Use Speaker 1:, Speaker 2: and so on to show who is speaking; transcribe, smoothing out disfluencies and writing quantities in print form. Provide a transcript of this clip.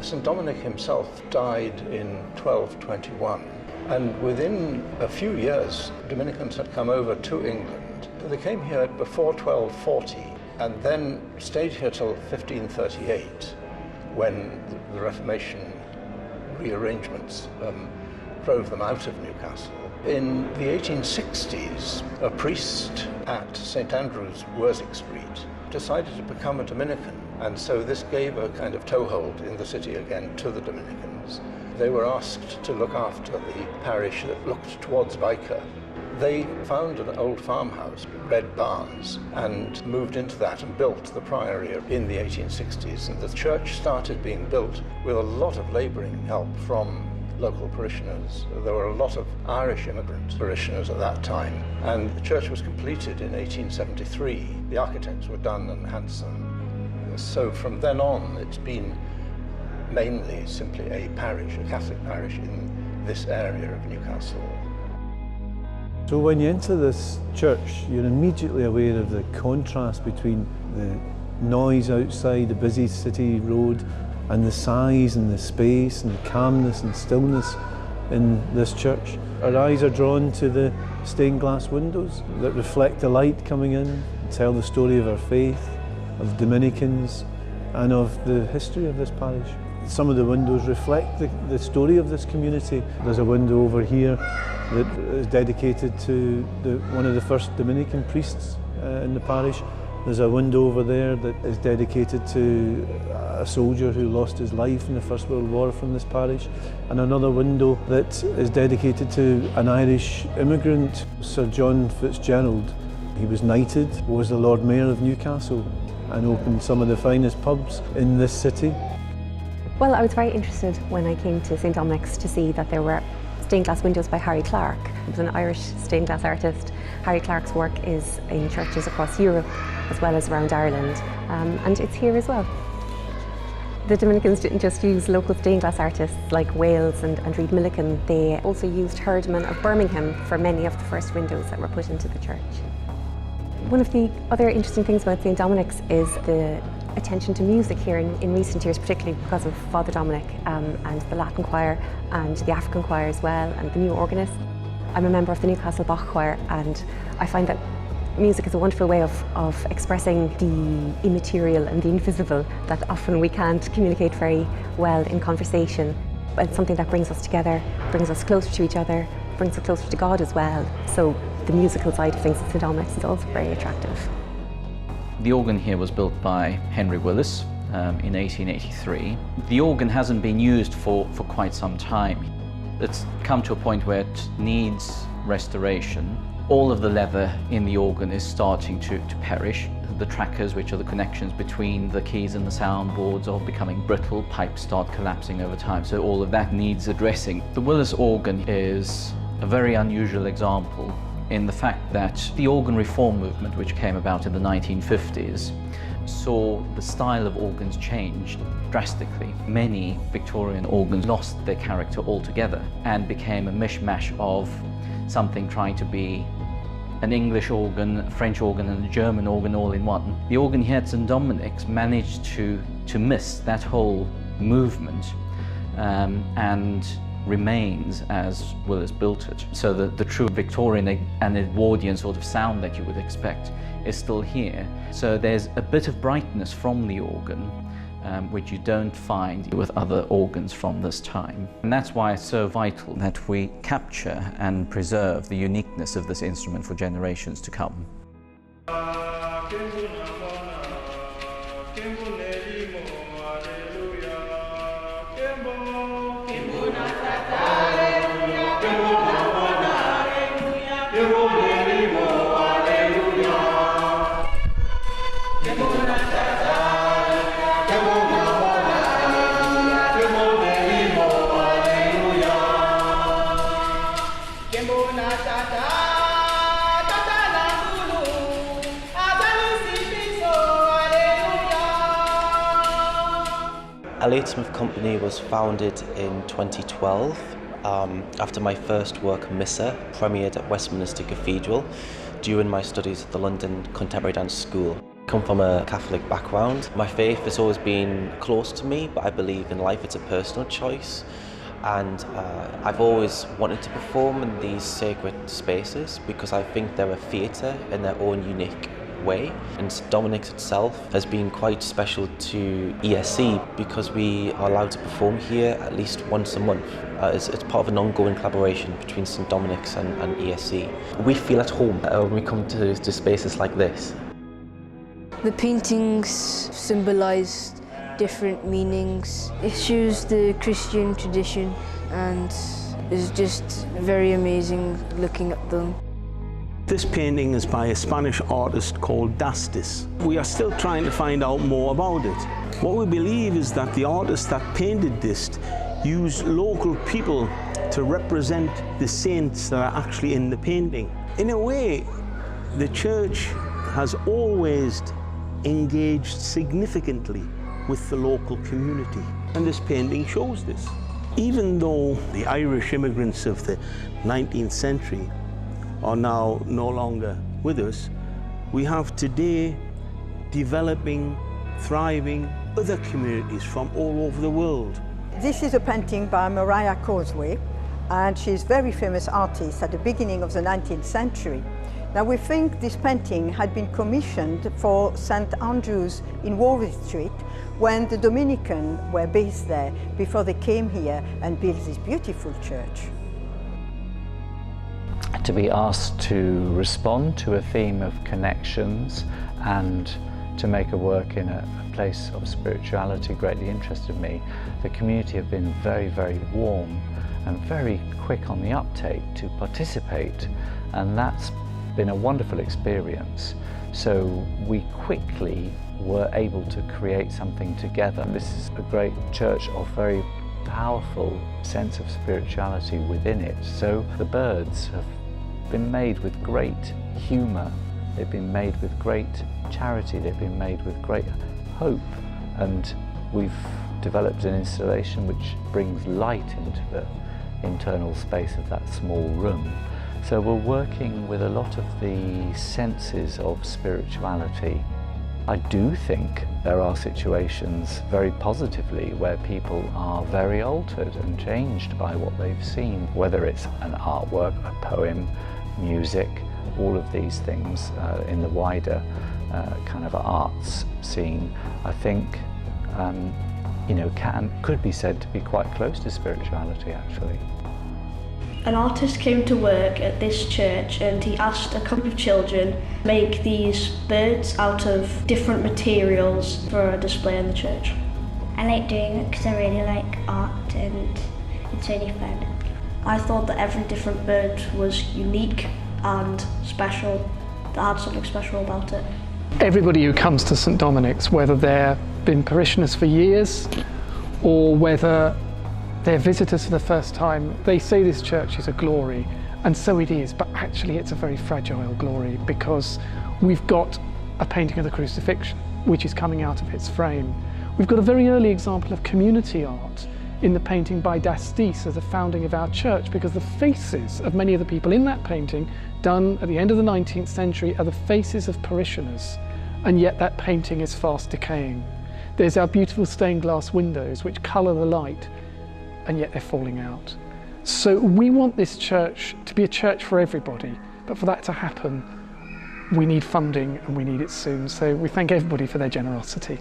Speaker 1: St. Dominic himself died in 1221, and within a few years, Dominicans had come over to England. They came here before 1240 and then stayed here till 1538, when the Reformation rearrangements drove them out of Newcastle. In the 1860s, a priest at St. Andrew's, Worsick Street, decided to become a Dominican, and so this gave a kind of toehold in the city again to the Dominicans. They were asked to look after the parish that looked towards Byker. They found an old farmhouse, Red Barns, and moved into that and built the priory in the 1860s. And the church started being built with a lot of labouring help from local parishioners. There were a lot of Irish immigrant parishioners at that time, and the church was completed in 1873. The architects were Dunn and Hanson. So from then on, it's been mainly simply a parish, a Catholic parish in this area of Newcastle.
Speaker 2: So when you enter this church, you're immediately aware of the contrast between the noise outside the busy city road and the size and the space and the calmness and stillness in this church. Our eyes are drawn to the stained glass windows that reflect the light coming in, tell the story of our faith, of Dominicans, and of the history of this parish. Some of the windows reflect the story of this community. There's a window over here that is dedicated to one of the first Dominican priests in the parish. There's a window over there that is dedicated to a soldier who lost his life in the First World War from this parish, and another window that is dedicated to an Irish immigrant, Sir John Fitzgerald. He was knighted, was the Lord Mayor of Newcastle, and opened some of the finest pubs in this city.
Speaker 3: Well, I was very interested when I came to St. Dominics to see that there were stained glass windows by Harry Clark. He was an Irish stained glass artist. Harry Clark's work is in churches across Europe as well as around Ireland, and it's here as well. The Dominicans didn't just use local stained glass artists like Wales and Reed Milliken, they also used Herdman of Birmingham for many of the first windows that were put into the church. One of the other interesting things about St. Dominics is the attention to music here in recent years, particularly because of Father Dominic and the Latin choir and the African choir as well, and the new organist. I'm a member of the Newcastle Bach Choir, and I find that music is a wonderful way of expressing the immaterial and the invisible that often we can't communicate very well in conversation. But it's something that brings us together, brings us closer to each other, brings us closer to God as well. So the musical side of things at St. Dominics is also very attractive.
Speaker 4: The organ here was built by Henry Willis in 1883. The organ hasn't been used for quite some time. It's come to a point where it needs restoration. All of the leather in the organ is starting to perish. The trackers, which are the connections between the keys and the soundboards, are becoming brittle. Pipes start collapsing over time, so all of that needs addressing. The Willis organ is a very unusual example in the fact that the organ reform movement, which came about in the 1950s, saw the style of organs change drastically. Many Victorian organs lost their character altogether and became a mishmash of something trying to be an English organ, a French organ and a German organ all in one. The organ here at St. Dominics managed to miss that whole movement and remains as Willis built it. So the true Victorian and Edwardian sort of sound that you would expect is still here. So there's a bit of brightness from the organ which you don't find with other organs from this time. And that's why it's so vital that we capture and preserve the uniqueness of this instrument for generations to come.
Speaker 5: Elliott Smith Company was founded in 2012 after my first work, Missa, premiered at Westminster Cathedral during my studies at the London Contemporary Dance School. come from a Catholic background. My faith has always been close to me, but I believe in life it's a personal choice. And I've always wanted to perform in these sacred spaces because I think they're a theatre in their own unique way. And St Dominics itself has been quite special to ESC because we are allowed to perform here at least once a month. It's part of an ongoing collaboration between St Dominics and ESC. We feel at home when we come to spaces like this.
Speaker 6: The paintings symbolised different meanings. It shows the Christian tradition and it's just very amazing looking at them.
Speaker 7: This painting is by a Spanish artist called Dastis. We are still trying to find out more about it. What we believe is that the artist that painted this used local people to represent the saints that are actually in the painting. In a way, the church has always engaged significantly with the local community, and this painting shows this. Even though the Irish immigrants of the 19th century are now no longer with us, we have today developing, thriving other communities from all over the world.
Speaker 8: This is a painting by Mariah Causeway, and she's a very famous artist at the beginning of the 19th century. Now we think this painting had been commissioned for St Andrew's in Warwick Street when the Dominicans were based there before they came here and built this beautiful church.
Speaker 9: To be asked to respond to a theme of connections and to make a work in a place of spirituality greatly interested me. The community have been very, very warm and very quick on the uptake to participate, and that's been a wonderful experience. So we quickly were able to create something together. This is a great church of very powerful sense of spirituality within it. So the birds have been made with great humour, they've been made with great charity, they've been made with great hope, and we've developed an installation which brings light into the internal space of that small room. So we're working with a lot of the senses of spirituality. I do think there are situations very positively where people are very altered and changed by what they've seen, whether it's an artwork, a poem, music, all of these things in the wider kind of arts scene, I think could be said to be quite close to spirituality actually.
Speaker 10: An artist came to work at this church and he asked a couple of children to make these birds out of different materials for a display in the church.
Speaker 11: I like doing it because I really like art and it's really fun.
Speaker 10: I thought that every different bird was unique and special, that had something special about it.
Speaker 12: Everybody who comes to St Dominics, whether they've been parishioners for years or whether they're visitors for the first time, they say this church is a glory, and so it is, but actually it's a very fragile glory because we've got a painting of the crucifixion which is coming out of its frame. We've got a very early example of community art in the painting by Dastis at the founding of our church, because the faces of many of the people in that painting, done at the end of the 19th century, are the faces of parishioners, and yet that painting is fast decaying. There's our beautiful stained glass windows which colour the light, and yet they're falling out. So we want this church to be a church for everybody, but for that to happen, we need funding and we need it soon. So we thank everybody for their generosity.